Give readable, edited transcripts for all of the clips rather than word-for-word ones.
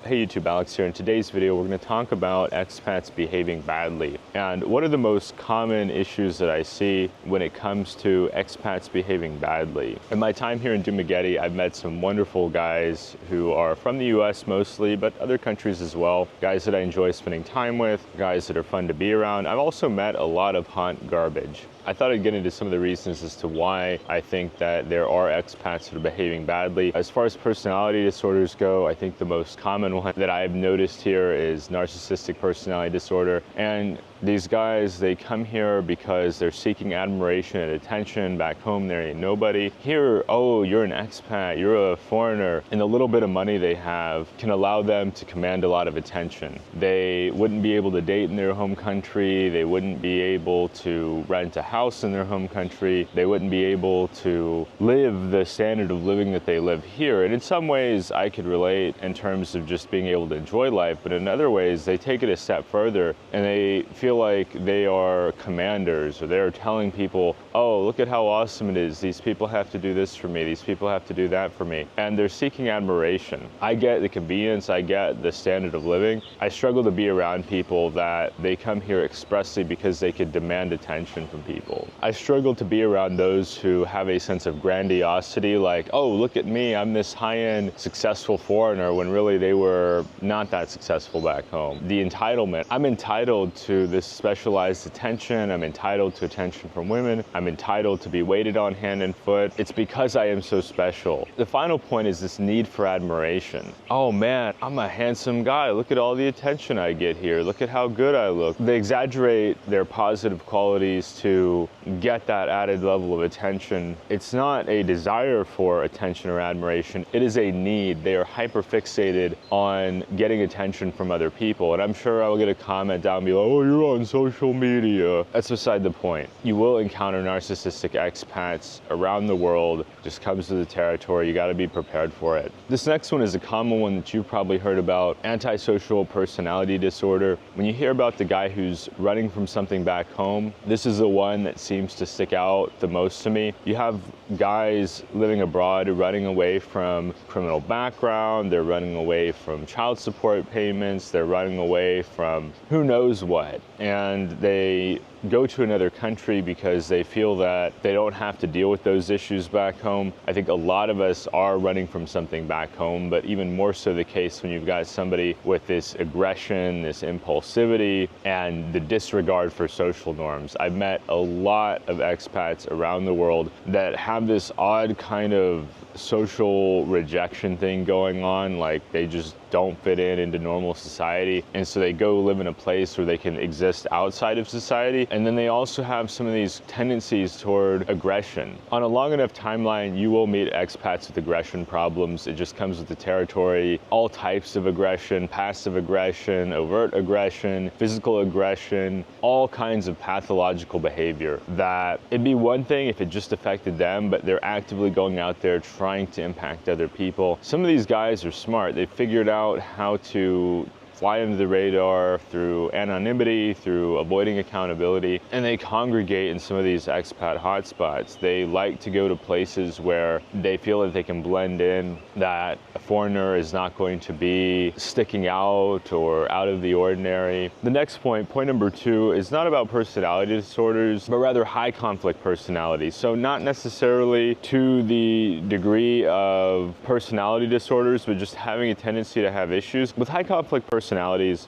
Hey YouTube, Alex here. In today's video, we're going to talk about expats behaving badly. And what are the most common issues that I see when it comes to expats behaving badly? In my time here in Dumaguete, I've met some wonderful guys who are from the US mostly, but other countries as well. Guys that I enjoy spending time with, guys that are fun to be around. I've also met a lot of hot garbage. I thought I'd get into some of the reasons as to why I think that there are expats that are behaving badly. As far as personality disorders go, I think the most common one that I've noticed here is narcissistic personality disorder. And these guys, they come here because they're seeking admiration and attention. Back home, there ain't nobody. Here, oh, you're an expat, you're a foreigner. And the little bit of money they have can allow them to command a lot of attention. They wouldn't be able to date in their home country. They wouldn't be able to rent a house in their home country. They wouldn't be able to live the standard of living that they live here. And in some ways, I could relate in terms of just being able to enjoy life. But in other ways, they take it a step further and they feel like they are commanders, or they're telling people, oh, look at how awesome it is. These people have to do this for me. These people have to do that for me. And they're seeking admiration. I get the convenience. I get the standard of living. I struggle to be around people that they come here expressly because they could demand attention from people. I struggle to be around those who have a sense of grandiosity, like, oh, look at me. I'm this high-end, successful foreigner, when really they were not that successful back home. The entitlement. I'm entitled to this specialized attention. I'm entitled to attention from women. I'm entitled to be waited on hand and foot. It's because I am so special. The final point is this need for admiration. Oh man, I'm a handsome guy. Look at all the attention I get here. Look at how good I look. They exaggerate their positive qualities to get that added level of attention. It's not a desire for attention or admiration. It is a need. They are hyper-fixated on getting attention from other people. And I'm sure I'll get a comment down below, oh, you're on social media. That's beside the point. You will encounter narcissistic expats around the world. It just comes to the territory. You got to be prepared for it. This next one is a common one that you've probably heard about, antisocial personality disorder. When you hear about the guy who's running from something back home, this is the one that seems to stick out the most to me. You have guys living abroad running away from criminal background. They're running away from child support payments. They're running away from who knows what. And they go to another country because they feel that they don't have to deal with those issues back home. I think a lot of us are running from something back home, but even more so the case when you've got somebody with this aggression, this impulsivity, and the disregard for social norms. I've met a lot of expats around the world that have this odd kind of social rejection thing going on, like they just don't fit into normal society, and so they go live in a place where they can exist outside of society. And then they also have some of these tendencies toward aggression. On a long enough timeline, you will meet expats with aggression problems. It just comes with the territory. All types of aggression, passive aggression, overt aggression, physical aggression, all kinds of pathological behavior that it'd be one thing if it just affected them, but they're actively going out there trying to impact other people. Some of these guys are smart. They figured out how to fly under the radar through anonymity, through avoiding accountability, and they congregate in some of these expat hotspots. They like to go to places where they feel that they can blend in, that a foreigner is not going to be sticking out or out of the ordinary. The next point, point number 2, is not about personality disorders, but rather high conflict personality. So not necessarily to the degree of personality disorders, but just having a tendency to have issues. With high conflict personalities,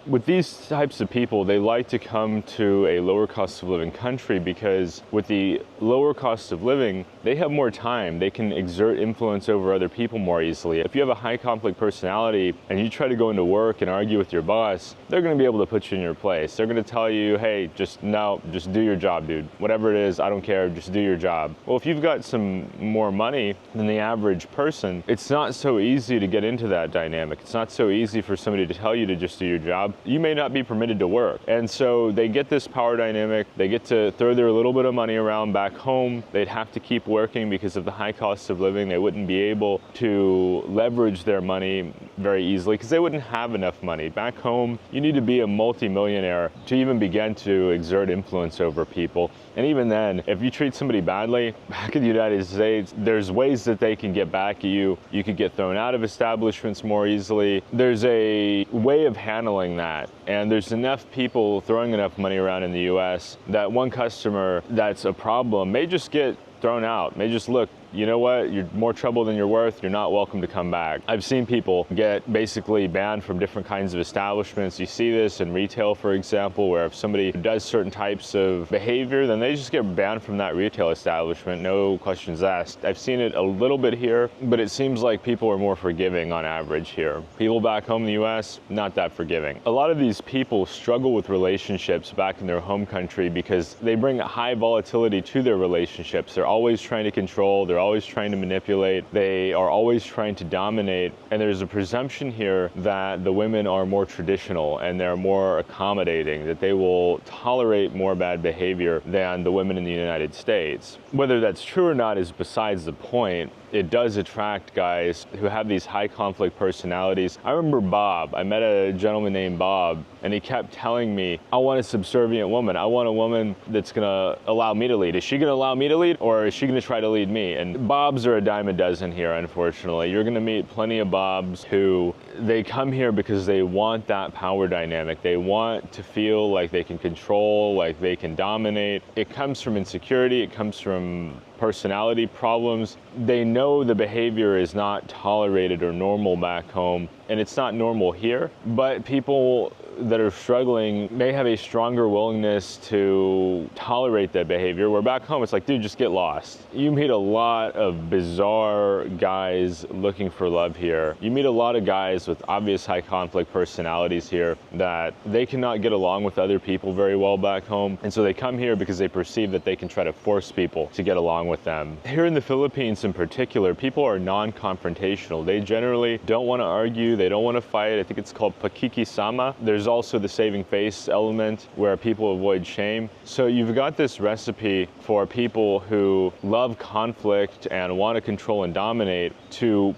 with these types of people, they like to come to a lower cost of living country because with the lower cost of living, they have more time. They can exert influence over other people more easily. If you have a high conflict personality and you try to go into work and argue with your boss, they're going to be able to put you in your place. They're going to tell you, hey, just do your job, dude. Whatever it is, I don't care, just do your job. Well, if you've got some more money than the average person, it's not so easy to get into that dynamic. It's not so easy for somebody to tell you to just do your job. You may not be permitted to work. And so they get this power dynamic. They get to throw their little bit of money around back home. They'd have to keep working because of the high cost of living. They wouldn't be able to leverage their money very easily because they wouldn't have enough money. Back home, you need to be a multi-millionaire to even begin to exert influence over people. And even then, if you treat somebody badly, back in the United States, there's ways that they can get back at you. You could get thrown out of establishments more easily. There's a way of handling that. And there's enough people throwing enough money around in the US that one customer that's a problem may just get thrown out, may just look, you know what, you're more trouble than you're worth, you're not welcome to come back. I've seen people get basically banned from different kinds of establishments. You see this in retail, for example, where if somebody does certain types of behavior, then they just get banned from that retail establishment, no questions asked. I've seen it a little bit here, but it seems like people are more forgiving on average here. People back home in the US, not that forgiving. A lot of these people struggle with relationships back in their home country because they bring high volatility to their relationships. They're always trying to control, they're always trying to manipulate, they are always trying to dominate, and there's a presumption here that the women are more traditional and they're more accommodating, that they will tolerate more bad behavior than the women in the United States. Whether that's true or not is besides the point. It does attract guys who have these high conflict personalities. I remember Bob. I met a gentleman named Bob, and he kept telling me, I want a subservient woman. I want a woman that's gonna allow me to lead. Is she gonna allow me to lead, or is she gonna try to lead me? And Bobs are a dime a dozen here, unfortunately. You're gonna meet plenty of Bobs who, they come here because they want that power dynamic. They want to feel like they can control, like they can dominate. It comes from insecurity, it comes from personality problems. They know the behavior is not tolerated or normal back home, and it's not normal here, but people that are struggling may have a stronger willingness to tolerate that behavior, where back home it's like, dude, just get lost. You meet a lot of bizarre guys looking for love here. You meet a lot of guys with obvious high conflict personalities here that they cannot get along with other people very well back home, and so they come here because they perceive that they can try to force people to get along with them. Here in the Philippines in particular, people are non-confrontational. They generally don't want to argue, they don't want to fight. I think it's called pakikisama. There's also the saving face element where people avoid shame. So you've got this recipe for people who love conflict and want to control and dominate to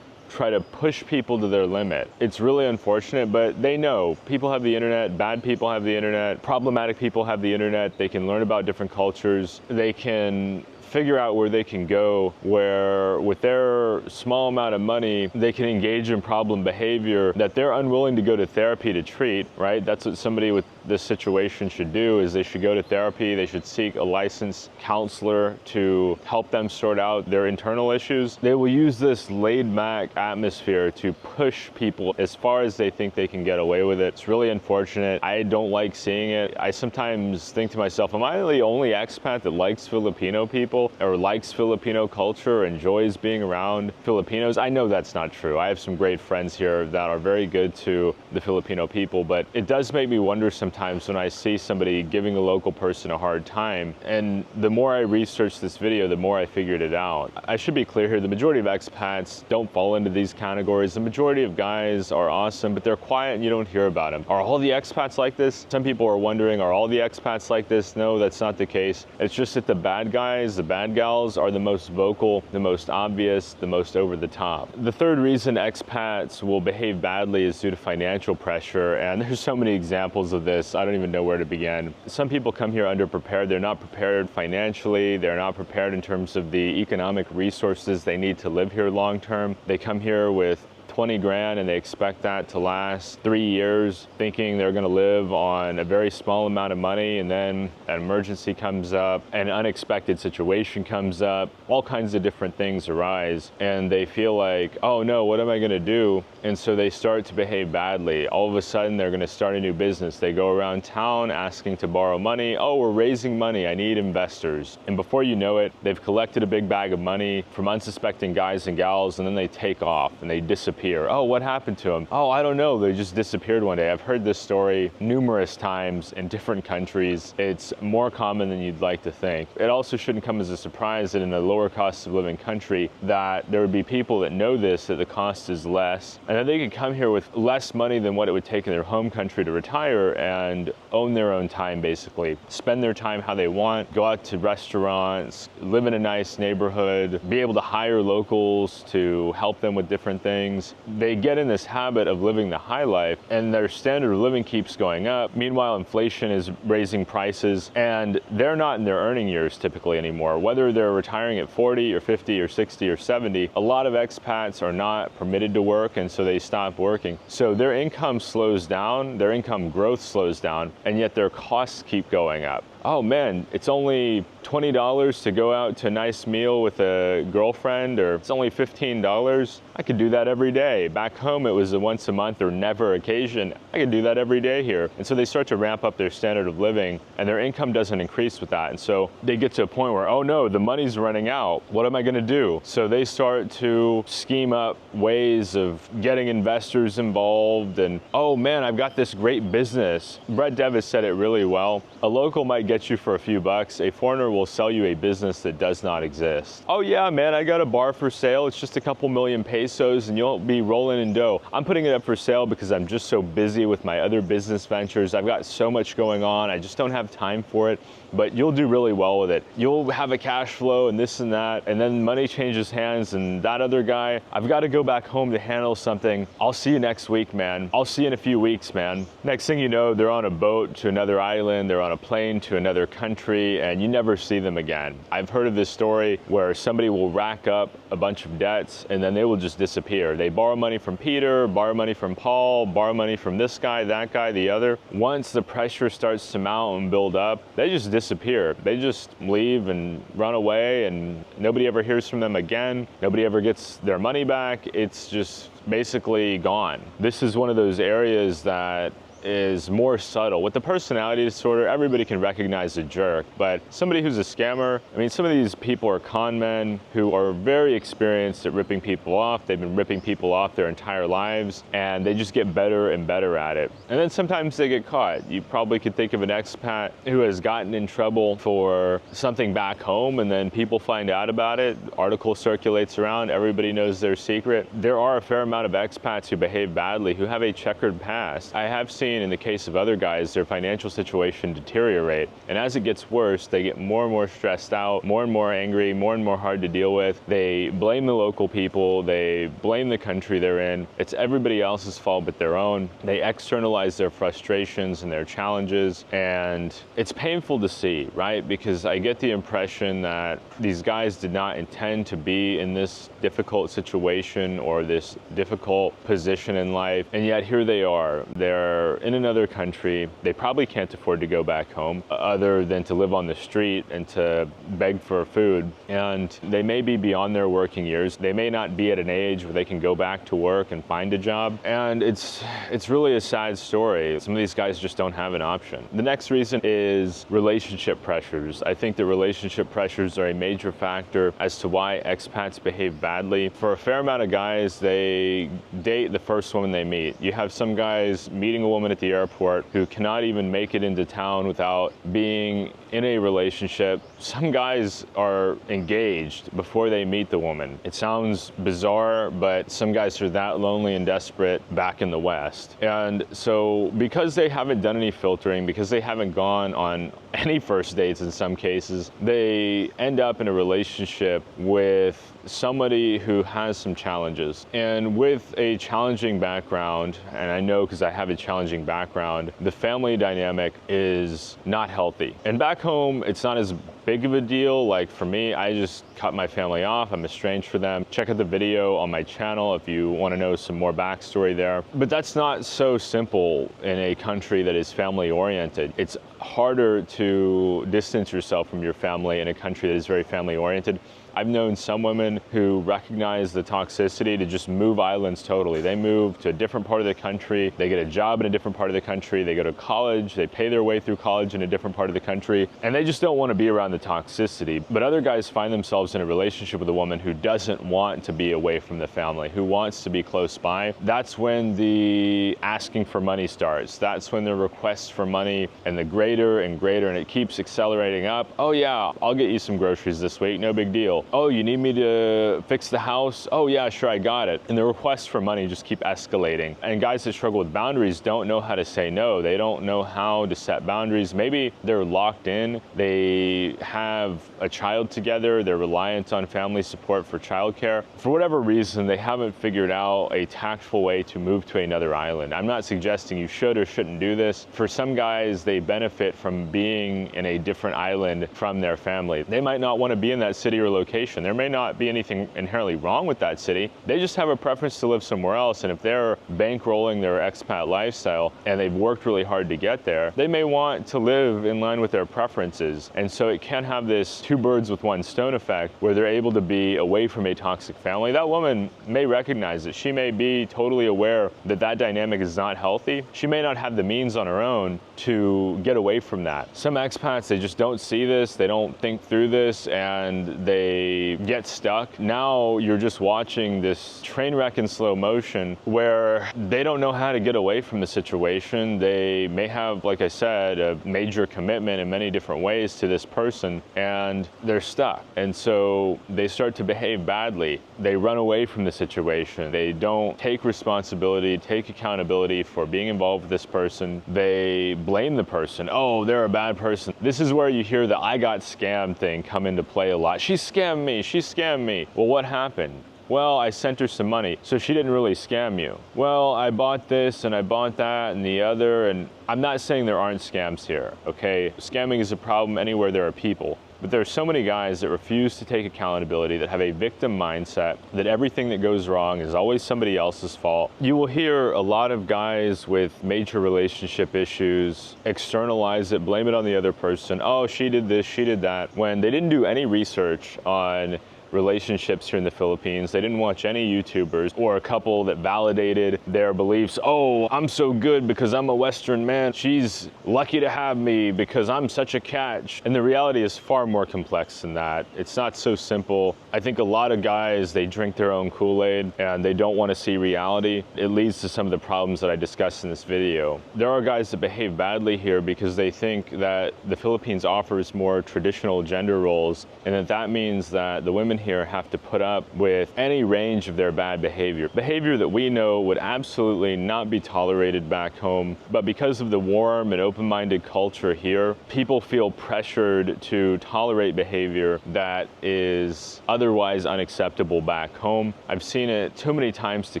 try to push people to their limit. It's really unfortunate, but they know people have the internet, bad people have the internet, problematic people have the internet. They can learn about different cultures. They can figure out where they can go, where with their small amount of money, they can engage in problem behavior that they're unwilling to go to therapy to treat, right? That's what somebody with this situation should do, is they should go to therapy. They should seek a licensed counselor to help them sort out their internal issues. They will use this laid-back atmosphere to push people as far as they think they can get away with it. It's really unfortunate. I don't like seeing it. I sometimes think to myself, am I the only expat that likes Filipino people or likes Filipino culture or enjoys being around Filipinos? I know that's not true. I have some great friends here that are very good to the Filipino people, but it does make me wonder sometimes when I see somebody giving a local person a hard time. And the more I researched this video, the more I figured it out. I should be clear here, the majority of expats don't fall into these categories. The majority of guys are awesome, but they're quiet and you don't hear about them. Are all the expats like this? Some people are wondering, are all the expats like this? No, that's not the case. It's just that the bad guys, the bad gals are the most vocal, the most obvious, the most over the top. The third reason expats will behave badly is due to financial pressure, and there's so many examples of this. I don't even know where to begin. Some people come here underprepared. They're not prepared financially. They're not prepared in terms of the economic resources they need to live here long term. They come here with 20 grand and they expect that to last 3 years, thinking they're gonna live on a very small amount of money, and then an emergency comes up, an unexpected situation comes up, all kinds of different things arise, and they feel like, oh no, what am I gonna do? And so they start to behave badly. All of a sudden they're gonna start a new business. They go around town asking to borrow money. Oh, we're raising money, I need investors. And before you know it, they've collected a big bag of money from unsuspecting guys and gals, and then they take off and they disappear. Oh, what happened to them? Oh, I don't know, they just disappeared one day. I've heard this story numerous times in different countries. It's more common than you'd like to think. It also shouldn't come as a surprise that in a lower cost of living country that there would be people that know this, that the cost is less, and that they could come here with less money than what it would take in their home country to retire and own their own time, basically. Spend their time how they want, go out to restaurants, live in a nice neighborhood, be able to hire locals to help them with different things. they get in this habit of living the high life and their standard of living keeps going up. Meanwhile, inflation is raising prices and they're not in their earning years typically anymore. Whether they're retiring at 40 or 50 or 60 or 70, a lot of expats are not permitted to work, and so they stop working. So their income slows down, their income growth slows down, and yet their costs keep going up. Oh man, it's only $20 to go out to a nice meal with a girlfriend, or it's only $15. I could do that every day. Back home, it was a once a month or never occasion. I could do that every day here. And so they start to ramp up their standard of living and their income doesn't increase with that. And so they get to a point where, oh no, the money's running out. What am I gonna do? So they start to scheme up ways of getting investors involved and, oh man, I've got this great business. Brett Devis said it really well. A local might get you for a few bucks. A foreigner will sell you a business that does not exist. Oh yeah, man, I got a bar for sale. It's just a couple million pesos and you'll be rolling in dough. I'm putting it up for sale because I'm just so busy with my other business ventures. I've got so much going on. I just don't have time for it, but you'll do really well with it. You'll have a cash flow and this and that, and then money changes hands and that other guy, I've got to go back home to handle something. I'll see you next week, man. I'll see you in a few weeks, man. Next thing you know, they're on a boat to another island, they're on a plane to another country, and you never see them again. I've heard of this story where somebody will rack up a bunch of debts and then they will just disappear. They borrow money from Peter, borrow money from Paul, borrow money from this guy, that guy, the other. Once the pressure starts to mount and build up, they just disappear. They just leave and run away and nobody ever hears from them again. Nobody ever gets their money back. It's just basically gone. This is one of those areas that is more subtle. With the personality disorder, everybody can recognize a jerk, but somebody who's a scammer, I mean, some of these people are con men who are very experienced at ripping people off. They've been ripping people off their entire lives, and they just get better and better at it. And then sometimes they get caught. You probably could think of an expat who has gotten in trouble for something back home, and then people find out about it. Article circulates around, everybody knows their secret. There are a fair amount of expats who behave badly, who have a checkered past. I have seen in the case of other guys, their financial situation deteriorate. And as it gets worse, they get more and more stressed out, more and more angry, more and more hard to deal with. They blame the local people, they blame the country they're in. It's everybody else's fault but their own. They externalize their frustrations and their challenges. And it's painful to see, right? Because I get the impression that these guys did not intend to be in this difficult situation or this difficult position in life. And yet here they are. They're in another country. They probably can't afford to go back home other than to live on the street and to beg for food. And they may be beyond their working years. They may not be at an age where they can go back to work and find a job. And it's really a sad story. Some of these guys just don't have an option. The next reason is relationship pressures. I think that relationship pressures are a major factor as to why expats behave badly. For a fair amount of guys, they date the first woman they meet. You have some guys meeting a woman at the airport who cannot even make it into town without being in a relationship. Some guys are engaged before they meet the woman. It sounds bizarre, but some guys are that lonely and desperate back in the West. And so because they haven't done any filtering, because they haven't gone on any first dates in some cases, they end up in a relationship with somebody who has some challenges. And with a challenging background, and I know because I have a challenging background, the family dynamic is not healthy. And back home, it's not as big of a deal. Like for me, I just cut my family off. I'm estranged from them. Check out the video on my channel if you want to know some more backstory there. But that's not so simple in a country that is family oriented. It's harder to distance yourself from your family in a country that is very family oriented. I've known some women who recognize the toxicity to just move islands totally. They move to a different part of the country, they get a job in a different part of the country, they go to college, they pay their way through college in a different part of the country, and they just don't want to be around the toxicity. But other guys find themselves in a relationship with a woman who doesn't want to be away from the family, who wants to be close by. That's when the asking for money starts. That's when the requests for money and the greater and greater, and it keeps accelerating up. Oh yeah, I'll get you some groceries this week, no big deal. Oh, you need me to fix the house? Oh yeah, sure, I got it. And the requests for money just keep escalating. And guys that struggle with boundaries don't know how to say no. They don't know how to set boundaries. Maybe they're locked in, they have a child together, they're reliant on family support for childcare. For whatever reason, they haven't figured out a tactful way to move to another island. I'm not suggesting you should or shouldn't do this. For some guys, they benefit from being in a different island from their family. They might not want to be in that city or location. There may not be anything inherently wrong with that city. They just have a preference to live somewhere else. And if they're bankrolling their expat lifestyle and they've worked really hard to get there, they may want to live in line with their preferences. And so it can have this two birds with one stone effect where they're able to be away from a toxic family. That woman may recognize it. She may be totally aware that that dynamic is not healthy. She may not have the means on her own to get away from that. Some expats, they just don't see this, they don't think through this, and they get stuck. Now you're just watching this train wreck in slow motion where they don't know how to get away from the situation. They may have, like I said, a major commitment in many different ways to this person, and they're stuck. And so they start to behave badly. They run away from the situation. They don't take responsibility, take accountability for being involved with this person. They blame the person. Oh, they're a bad person. This is where you hear the "I got scammed" thing come into play a lot. She scammed me, she scammed me. Well, what happened? Well, I sent her some money, so she didn't really scam you. Well, I bought this and I bought that and the other, and I'm not saying there aren't scams here, okay? Scamming is a problem anywhere there are people. But there are so many guys that refuse to take accountability, that have a victim mindset, that everything that goes wrong is always somebody else's fault. You will hear a lot of guys with major relationship issues externalize it, blame it on the other person. Oh, she did this, she did that, when they didn't do any research on relationships here in the Philippines. They didn't watch any YouTubers or a couple that validated their beliefs. Oh, I'm so good because I'm a Western man. She's lucky to have me because I'm such a catch. And the reality is far more complex than that. It's not so simple. I think a lot of guys, they drink their own Kool-Aid and they don't want to see reality. It leads to some of the problems that I discussed in this video. There are guys that behave badly here because they think that the Philippines offers more traditional gender roles, and that means that the women here have to put up with any range of their bad behavior. Behavior that we know would absolutely not be tolerated back home, but because of the warm and open-minded culture here, people feel pressured to tolerate behavior that is otherwise unacceptable back home. I've seen it too many times to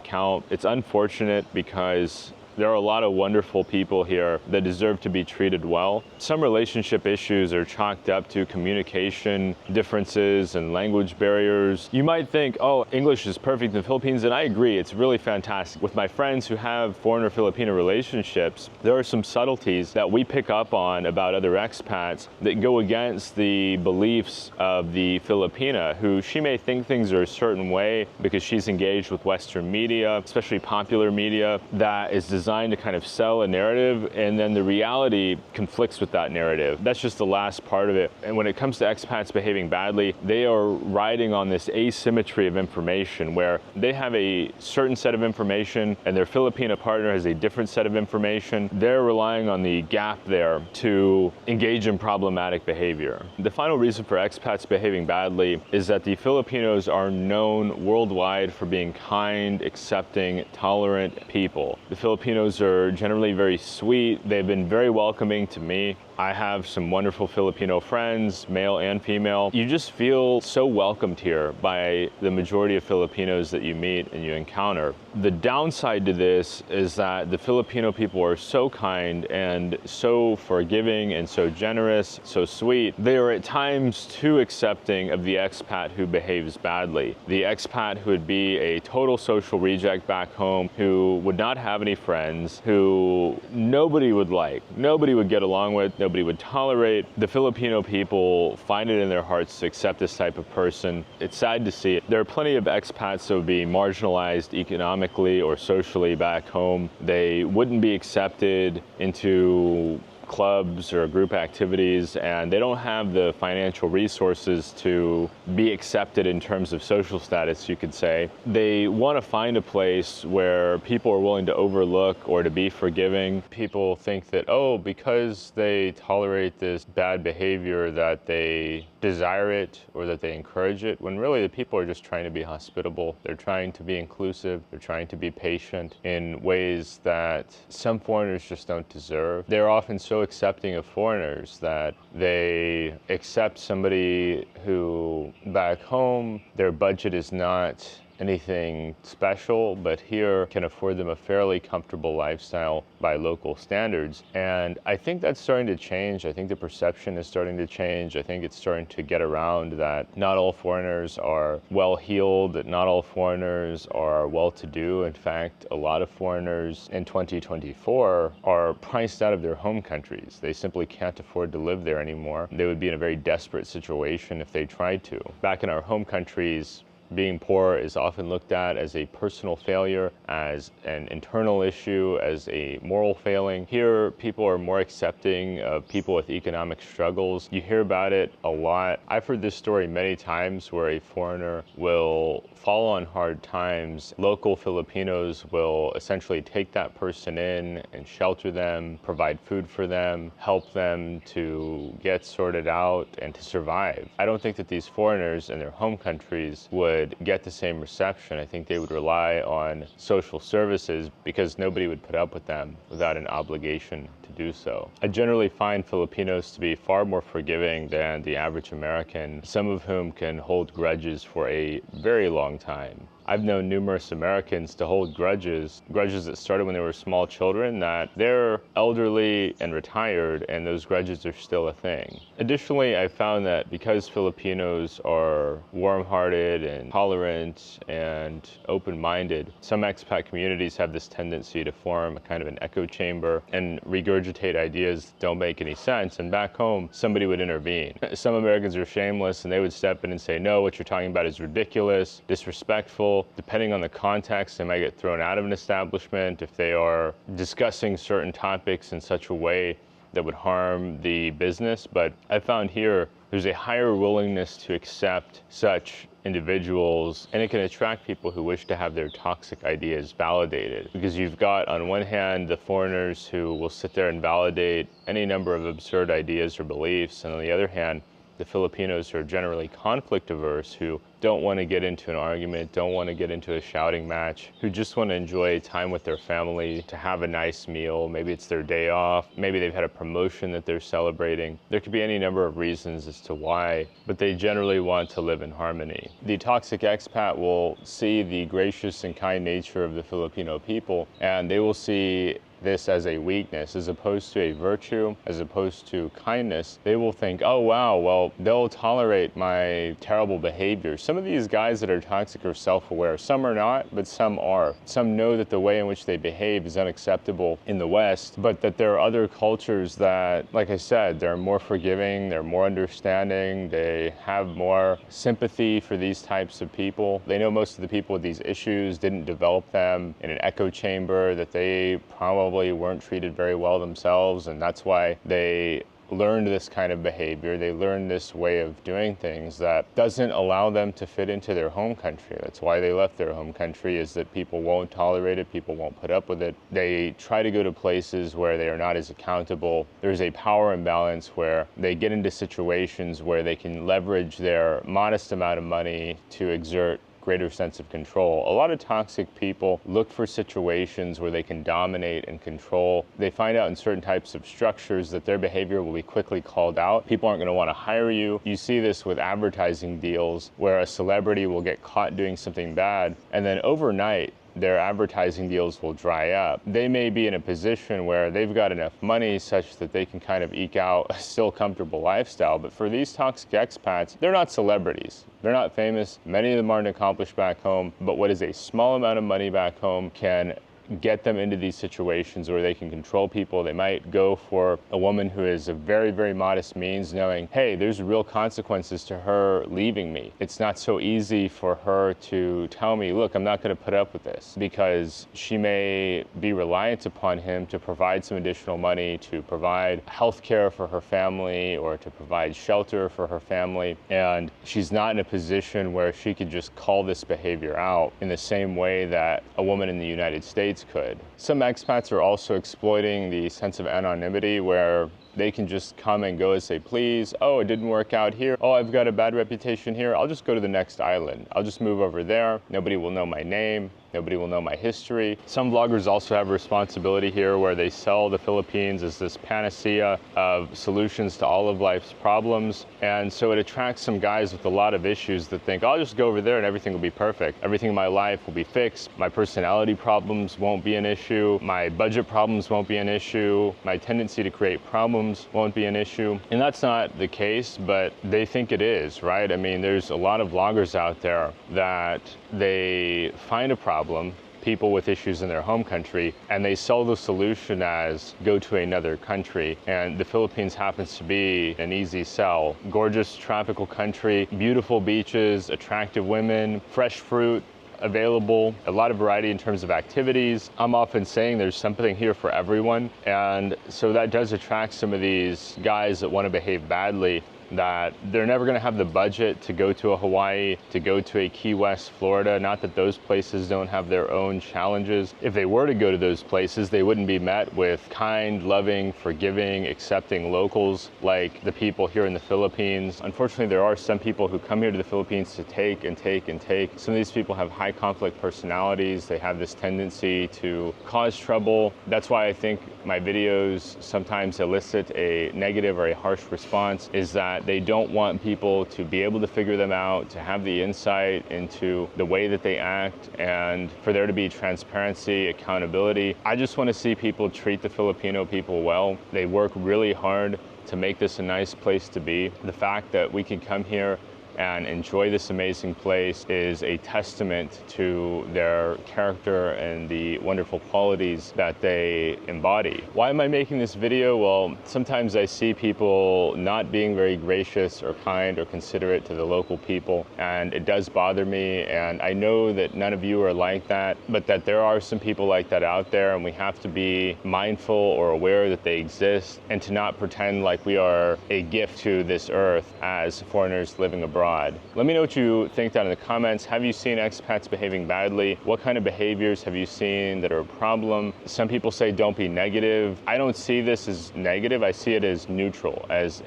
count. It's unfortunate because there are a lot of wonderful people here that deserve to be treated well. Some relationship issues are chalked up to communication differences and language barriers. You might think, oh, English is perfect in the Philippines, and I agree, it's really fantastic. With my friends who have foreigner Filipino relationships, there are some subtleties that we pick up on about other expats that go against the beliefs of the Filipina, who she may think things are a certain way because she's engaged with Western media, especially popular media, that is designed to kind of sell a narrative, and then the reality conflicts with that narrative. That's just the last part of it. And when it comes to expats behaving badly, they are riding on this asymmetry of information where they have a certain set of information and their Filipino partner has a different set of information. They're relying on the gap there to engage in problematic behavior. The final reason for expats behaving badly is that the Filipinos are known worldwide for being kind, accepting, tolerant people. The Filipinos are generally very sweet. They've been very welcoming to me. I have some wonderful Filipino friends, male and female. You just feel so welcomed here by the majority of Filipinos that you meet and you encounter. The downside to this is that the Filipino people are so kind and so forgiving and so generous, so sweet. They are at times too accepting of the expat who behaves badly. The expat who would be a total social reject back home, who would not have any friends, who nobody would like, nobody would get along with, nobody would tolerate. The Filipino people find it in their hearts to accept this type of person. It's sad to see it. There are plenty of expats that would be marginalized economically or socially back home. They wouldn't be accepted into clubs or group activities, and they don't have the financial resources to be accepted in terms of social status, you could say. They want to find a place where people are willing to overlook or to be forgiving. People think that, oh, because they tolerate this bad behavior, that they desire it or that they encourage it, when really the people are just trying to be hospitable. They're trying to be inclusive. They're trying to be patient in ways that some foreigners just don't deserve. They're often so accepting of foreigners that they accept somebody who back home, their budget is not anything special, but here can afford them a fairly comfortable lifestyle by local standards. And I think that's starting to change. I think the perception is starting to change. I think it's starting to get around that not all foreigners are well-heeled, that not all foreigners are well-to-do. In fact, a lot of foreigners in 2024 are priced out of their home countries. They simply can't afford to live there anymore. They would be in a very desperate situation if they tried to. Back in our home countries, being poor is often looked at as a personal failure, as an internal issue, as a moral failing. Here, people are more accepting of people with economic struggles. You hear about it a lot. I've heard this story many times where a foreigner will fall on hard times. Local Filipinos will essentially take that person in and shelter them, provide food for them, help them to get sorted out and to survive. I don't think that these foreigners in their home countries would get the same reception. I think they would rely on social services because nobody would put up with them without an obligation to do so. I generally find Filipinos to be far more forgiving than the average American, some of whom can hold grudges for a very long time. I've known numerous Americans to hold grudges that started when they were small children, that they're elderly and retired, and those grudges are still a thing. Additionally, I found that because Filipinos are warm-hearted and tolerant and open-minded, some expat communities have this tendency to form a kind of an echo chamber and regurgitate ideas that don't make any sense, and back home, somebody would intervene. Some Americans are shameless, and they would step in and say, no, what you're talking about is ridiculous, disrespectful. Depending on the context, they might get thrown out of an establishment if they are discussing certain topics in such a way that would harm the business. But I found here there's a higher willingness to accept such individuals, and it can attract people who wish to have their toxic ideas validated. Because you've got, on one hand, the foreigners who will sit there and validate any number of absurd ideas or beliefs, and on the other hand, the Filipinos who are generally conflict averse, who don't want to get into an argument, don't want to get into a shouting match, who just want to enjoy time with their family, to have a nice meal. Maybe it's their day off. Maybe they've had a promotion that they're celebrating. There could be any number of reasons as to why, but they generally want to live in harmony. The toxic expat will see the gracious and kind nature of the Filipino people, and they will see this as a weakness as opposed to a virtue, as opposed to kindness. They will think, oh wow, well, they'll tolerate my terrible behavior. Some of these guys that are toxic are self-aware. Some are not, but some are. Some know that the way in which they behave is unacceptable in the West, but that there are other cultures that, like I said, they're more forgiving, they're more understanding, they have more sympathy for these types of people. They know most of the people with these issues didn't develop them in an echo chamber, that they probably weren't treated very well themselves, and that's why they learned this kind of behavior. They learned this way of doing things that doesn't allow them to fit into their home country. That's why they left their home country, is that people won't tolerate it, people won't put up with it. They try to go to places where they are not as accountable. There's a power imbalance where they get into situations where they can leverage their modest amount of money to exert greater sense of control. A lot of toxic people look for situations where they can dominate and control. They find out in certain types of structures that their behavior will be quickly called out. People aren't going to want to hire you. You see this with advertising deals where a celebrity will get caught doing something bad, and then overnight, their advertising deals will dry up. They may be in a position where they've got enough money such that they can kind of eke out a still comfortable lifestyle. But for these toxic expats, they're not celebrities. They're not famous. Many of them aren't accomplished back home. But what is a small amount of money back home can get them into these situations where they can control people. They might go for a woman who is of very, very modest means, knowing, hey, there's real consequences to her leaving me. It's not so easy for her to tell me, look, I'm not going to put up with this, because she may be reliant upon him to provide some additional money, to provide health care for her family, or to provide shelter for her family. And she's not in a position where she could just call this behavior out in the same way that a woman in the United States could. Some expats are also exploiting the sense of anonymity, where they can just come and go as they please. Oh, it didn't work out here. Oh, I've got a bad reputation here. I'll just go to the next island. I'll just move over there. Nobody will know my name. Nobody will know my history. Some vloggers also have a responsibility here, where they sell the Philippines as this panacea of solutions to all of life's problems. And so it attracts some guys with a lot of issues that think, I'll just go over there and everything will be perfect. Everything in my life will be fixed. My personality problems won't be an issue. My budget problems won't be an issue. My tendency to create problems won't be an issue. And that's not the case, but they think it is, right? I mean, there's a lot of vloggers out there that they find a problem, people with issues in their home country, and they sell the solution as go to another country. And the Philippines happens to be an easy sell. Gorgeous tropical country, beautiful beaches, attractive women, fresh fruit available, a lot of variety in terms of activities. I'm often saying there's something here for everyone. And so that does attract some of these guys that want to behave badly, that they're never going to have the budget to go to a Hawaii, to go to a Key West, Florida. Not that those places don't have their own challenges. If they were to go to those places, they wouldn't be met with kind, loving, forgiving, accepting locals like the people here in the Philippines. Unfortunately, there are some people who come here to the Philippines to take and take and take. Some of these people have high conflict personalities. They have this tendency to cause trouble. That's why I think my videos sometimes elicit a negative or a harsh response, is that they don't want people to be able to figure them out, to have the insight into the way that they act, and for there to be transparency, accountability. I just want to see people treat the Filipino people well. They work really hard to make this a nice place to be. The fact that we can come here and enjoy this amazing place is a testament to their character and the wonderful qualities that they embody. Why am I making this video? Well, sometimes I see people not being very gracious or kind or considerate to the local people, and it does bother me. And I know that none of you are like that, but that there are some people like that out there, and we have to be mindful or aware that they exist, and to not pretend like we are a gift to this earth as foreigners living abroad. Let me know what you think down in the comments. Have you seen expats behaving badly? What kind of behaviors have you seen that are a problem? Some people say don't be negative. I don't see this as negative. I see it as neutral, as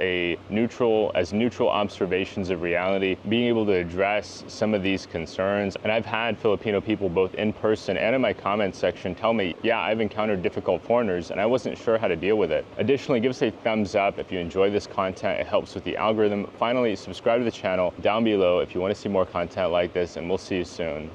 neutral observations of reality, being able to address some of these concerns. And I've had Filipino people both in person and in my comment section tell me, yeah, I've encountered difficult foreigners and I wasn't sure how to deal with it. Additionally, give us a thumbs up if you enjoy this content. It helps with the algorithm. Finally, subscribe to the channel down below if you want to see more content like this, and we'll see you soon.